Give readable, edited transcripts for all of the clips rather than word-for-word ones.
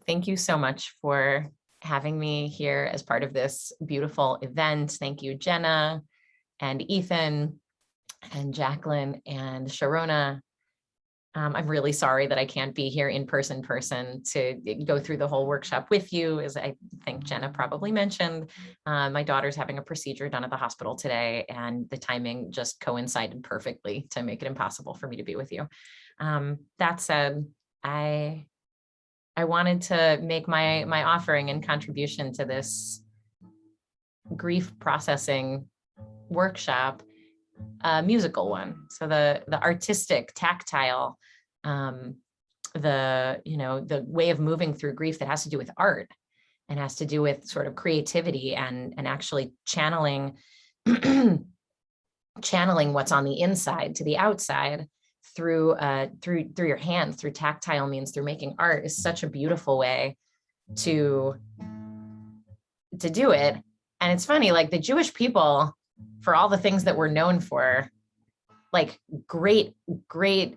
Thank you so much for having me here as part of this beautiful event. Thank you, Jenna and Ethan and Jacqueline and Sharona. I'm really sorry that I can't be here in person to go through the whole workshop with you. As I think Jenna probably mentioned, my daughter's having a procedure done at the hospital today, and the timing just coincided perfectly to make it impossible for me to be with you. That said, I wanted to make my offering and contribution to this grief processing workshop a musical one. So the artistic, tactile, the way of moving through grief that has to do with art and has to do with sort of creativity and actually channeling what's on the inside to the outside through your hands, through tactile means, through making art, is such a beautiful way to do it. And it's funny, like the Jewish people, for all the things that we're known for, like great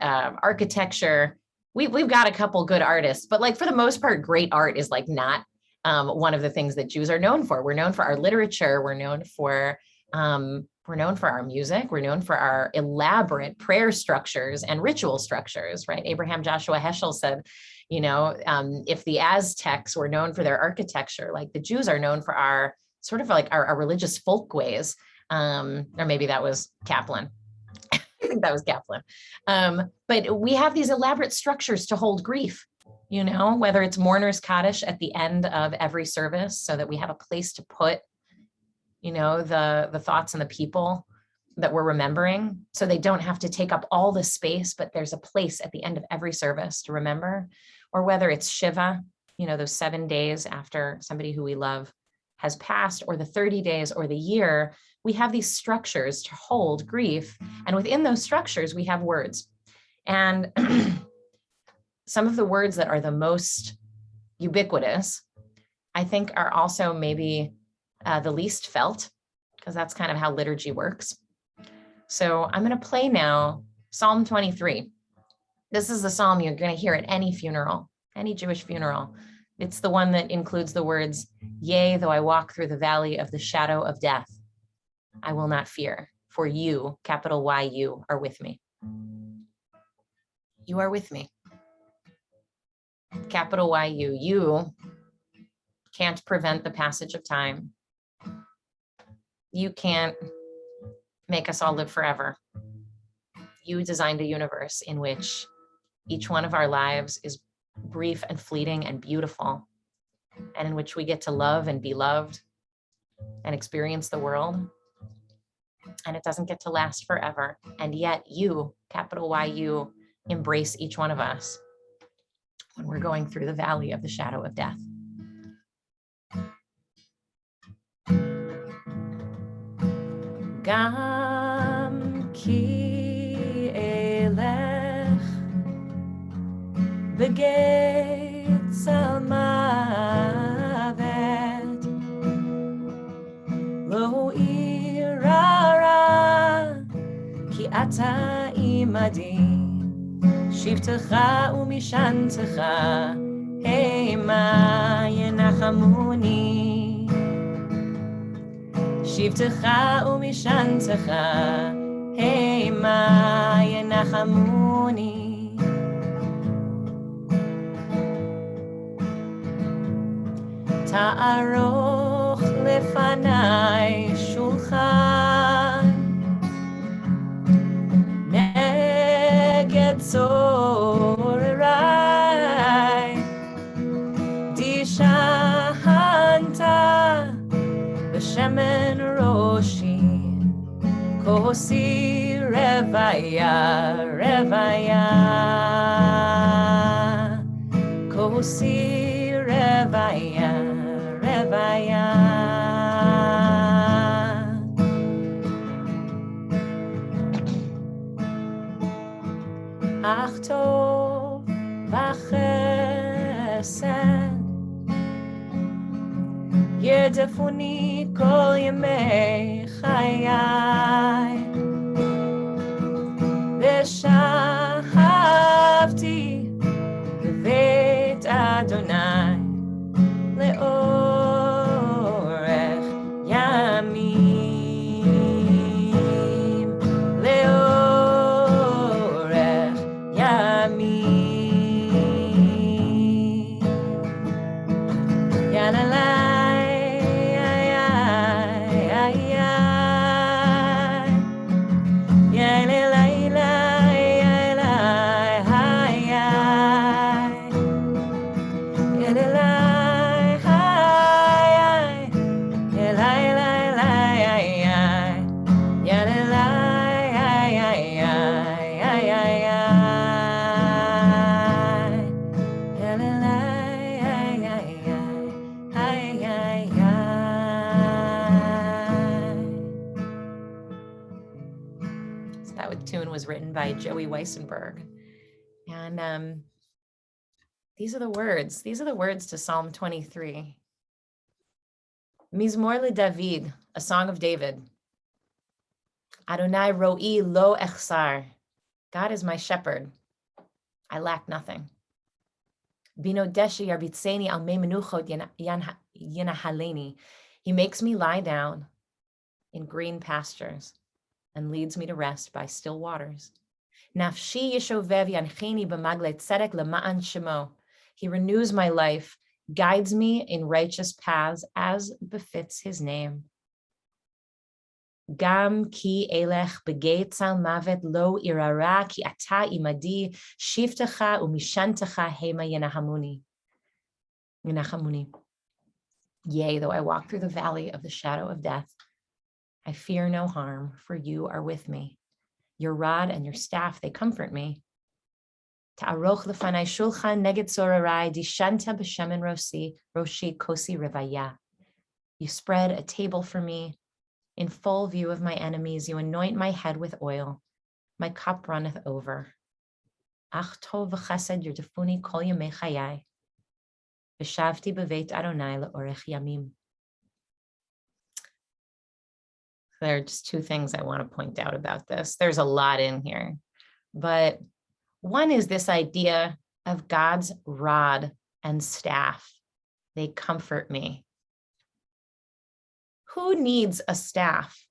architecture, we've got a couple good artists, but like for the most part, great art is like not one of the things that Jews are known for. We're known for our literature. We're known for our music. We're known for our elaborate prayer structures and ritual structures, right? Abraham Joshua Heschel said, if the Aztecs were known for their architecture, like the Jews are known for our sort of like our religious folkways. Or maybe that was Kaplan. I think that was Kaplan. But we have these elaborate structures to hold grief, whether it's mourner's Kaddish at the end of every service, so that we have a place to put, the thoughts and the people that we're remembering, so they don't have to take up all the space, but there's a place at the end of every service to remember. Or whether it's Shiva, those 7 days after somebody who we love has passed, or the 30 days or the year, we have these structures to hold grief. And within those structures, we have words. And some of the words that are the most ubiquitous, I think, are also maybe the least felt, because that's kind of how liturgy works. So I'm going to play now Psalm 23. This is the psalm you're going to hear at any funeral, any Jewish funeral. It's the one that includes the words, "Yea, though I walk through the valley of the shadow of death, I will not fear, for you, capital Y-U, are with me." You are with me. Capital Y-U. You can't prevent the passage of time. You can't make us all live forever. You designed a universe in which each one of our lives is brief and fleeting and beautiful, and in which we get to love and be loved and experience the world. And it doesn't get to last forever. And yet you, capital Y-U, embrace each one of us when we're going through the valley of the shadow of death. Gam ki elech beget salmavet lo irara ki ata imadi shivtecha umishantecha hema yenachamuni shivtecha umishantecha hema yenachamuni. Ta'aroch lefanai shulchan neged zorerai dishahanta b'shemen roshi kosi revaya kosi revaya. Ach tov v'chesed yerdefuni kol yemei chayai v'shavti b'veit Adonai by Joey Weissenberg. And these are the words. These are the words to Psalm 23. Mizmor LeDavid, a song of David. Adonai ro'i lo echsar. God is my shepherd. I lack nothing. Bino deshi yarbitzeni al mei menuchot yinahaleni. He makes me lie down in green pastures and leads me to rest by still waters. Nafshi yeshovev yancheni b'magle tzedek lema'an shemo. He renews my life, guides me in righteous paths as befits his name. Gam ki elech begeit al mavet lo irara ki ata imadi shiftecha umishantecha hema yenachamuni. Yea, though I walk through the valley of the shadow of death, I fear no harm, for you are with me. Your rod and your staff, they comfort me. Ta'aroch lefanai shulchan neged zorarai dishanta b'shemen roshi kosi revaya. You spread a table for me in full view of my enemies. You anoint my head with oil. My cup runneth over. Ach tov v'chesed yirtefuni kol yamei chayai. V'shavti b'veit Adonai le'orech yamim. There are just two things I want to point out about this. There's a lot in here, but one is this idea of God's rod and staff. They comfort me. Who needs a staff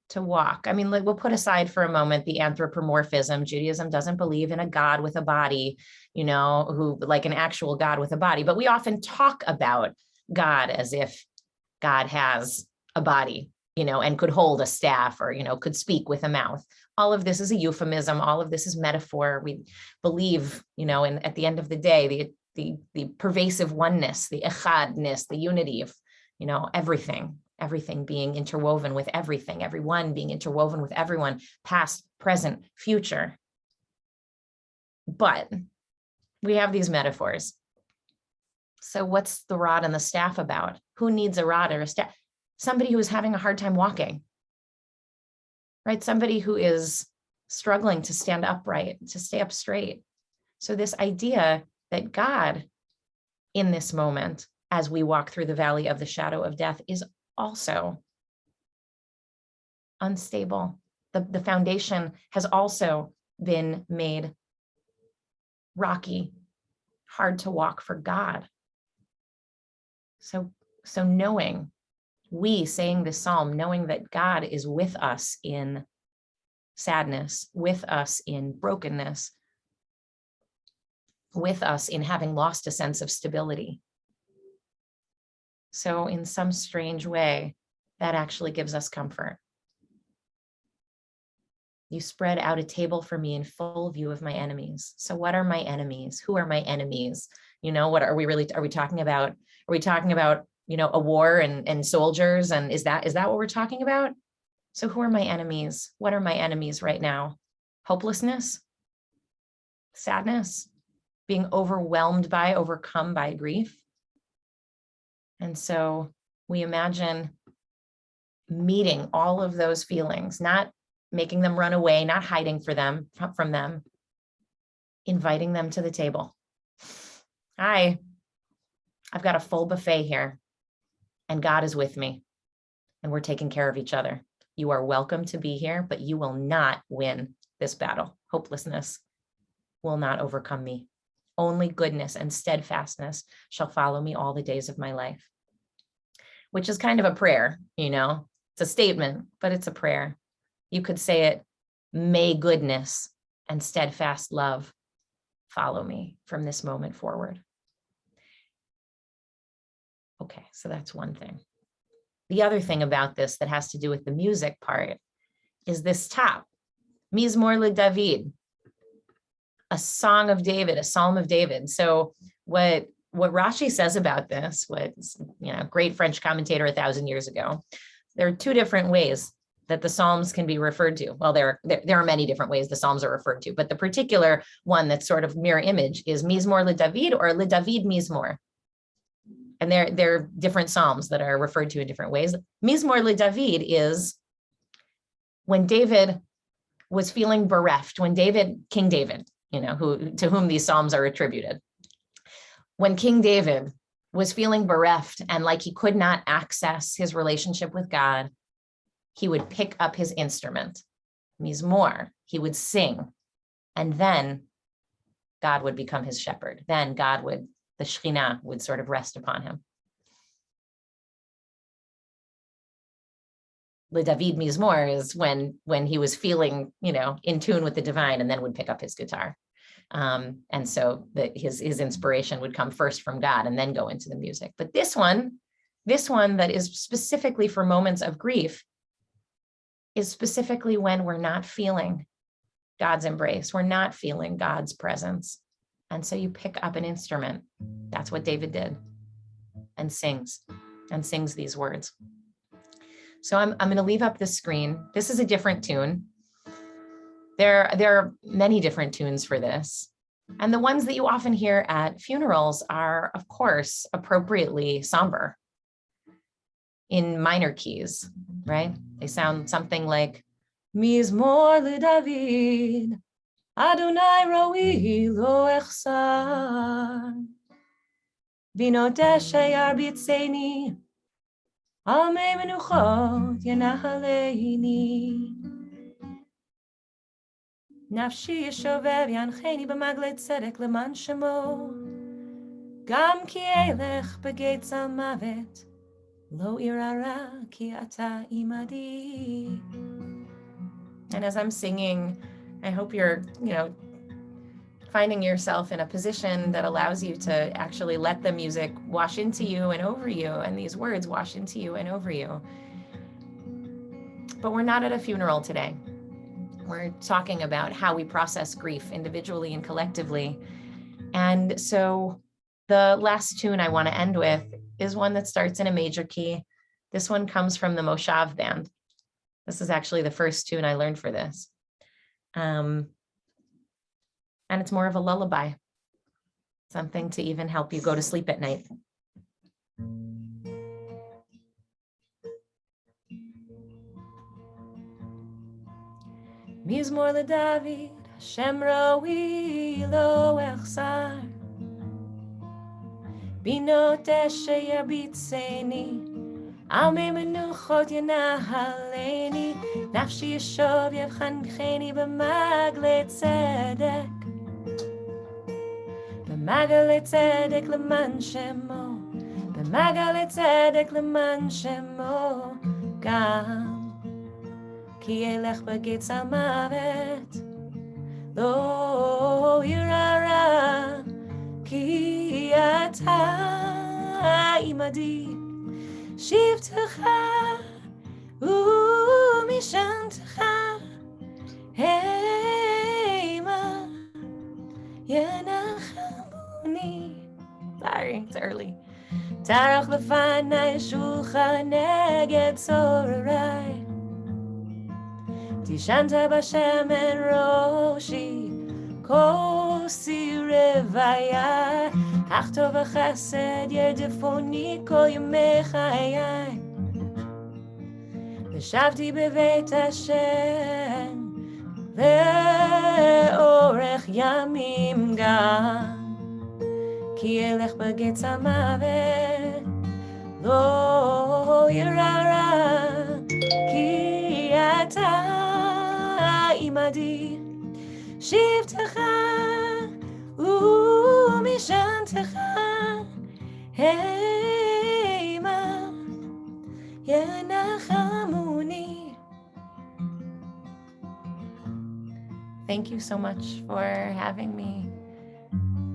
to walk? I mean, we'll put aside for a moment the anthropomorphism. Judaism doesn't believe in a God with a body, who like an actual God with a body, but we often talk about God as if God has a body, and could hold a staff or, could speak with a mouth. All of this is a euphemism. All of this is metaphor. We believe, and at the end of the day, the pervasive oneness, the echadness, the unity of, everything being interwoven with everything, everyone being interwoven with everyone, past, present, future. But we have these metaphors. So what's the rod and the staff about? Who needs a rod or a staff? Somebody who is having a hard time walking, right? Somebody who is struggling to stand upright, to stay up straight. So this idea that God in this moment, as we walk through the valley of the shadow of death, is also unstable. The foundation has also been made rocky, hard to walk for God. So knowing, we saying this psalm, knowing that God is with us in sadness, with us in brokenness, with us in having lost a sense of stability. So in some strange way, that actually gives us comfort. You spread out a table for me in full view of my enemies. So what are my enemies? Who are my enemies? What are we talking about? Are we talking about, a war and soldiers? And is that what we're talking about? So who are my enemies? What are my enemies right now? Hopelessness, sadness, being overwhelmed by, overcome by grief. And so we imagine meeting all of those feelings, not making them run away, not hiding from them, inviting them to the table. Hi, I've got a full buffet here, and God is with me, and we're taking care of each other. You are welcome to be here, but you will not win this battle. Hopelessness will not overcome me. Only goodness and steadfastness shall follow me all the days of my life. Which is kind of a prayer, It's a statement, but it's a prayer. You could say it, may goodness and steadfast love follow me from this moment forward. Okay, so that's one thing. The other thing about this that has to do with the music part is this top, Mizmor LeDavid, a song of David, a psalm of David. So what Rashi says about this, great French commentator 1,000 years ago, there are two different ways that the Psalms can be referred to. Well, there are many different ways the Psalms are referred to, but the particular one that's sort of mirror image is Mizmor LeDavid or LeDavid Mizmor. And there are different Psalms that are referred to in different ways. Mizmor LeDavid is when David was feeling bereft, when King David, to whom these Psalms are attributed, when King David was feeling bereft and like he could not access his relationship with God, he would pick up his instrument, mizmor, he would sing, and then God would become his shepherd. Then the Shekhinah would sort of rest upon him. The David Mizmor is when he was feeling, in tune with the divine, and then would pick up his guitar. And so that his inspiration would come first from God and then go into the music. But this one that is specifically for moments of grief is specifically when we're not feeling God's embrace. We're not feeling God's presence. And so you pick up an instrument. That's what David did, and sings these words. So I'm going to leave up the screen. This is a different tune. There are many different tunes for this. And the ones that you often hear at funerals are, of course, appropriately somber in minor keys, right? They sound something like, Mizmor leDavid, Adonai roi lo echsar, binotesh yarbitzeni, Amei menuchot yanachaleini. Nafshi yeshovev yancheni b'maglei tzedek leman shemo. Gam ki elech b'geit zal mavet, lo irara ki ata imadi. And as I'm singing, I hope you're, finding yourself in a position that allows you to actually let the music wash into you and over you, and these words wash into you and over you. But we're not at a funeral today. We're talking about how we process grief individually and collectively. And so the last tune I want to end with is one that starts in a major key. This one comes from the Moshav band. This is actually the first tune I learned for this. And it's more of a lullaby, something to even help you go to sleep at night. Mizmor leDavid, Hashem roi lo echsar, binotesh yarbitzeni, Amei menuchot yanachaleini, nafshi yeshov yevchancheni b'maglei tzedek, b'maglei tzedek leman shemo, b'maglei tzedek leman shemo, gam ki elech b'geit zal mavet, lo yirara ki ata imadi. Shivtecha umishantecha heima yenachamuni. Sorry, it's early. Tarach lefanai shulchan neged tzorarai, tishanta b'shemen roshi kosi revaya, Achtov v'chesed yerdefoni kol yemei chayai, v'shavti beveit Hashem ve'orech yamim gam, ki elech b'geit zal mavet, lo yirara ki ata imadi. Shivtecha umishantecha heima yenachamuni. Thank you so much for having me.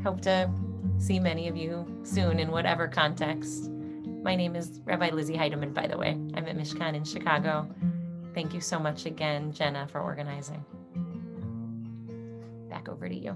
Hope to see many of you soon in whatever context. My name is Rabbi Lizzi Heydemann, by the way. I'm at Mishkan in Chicago. Thank you so much again, Jenna, for organizing. Back over to you.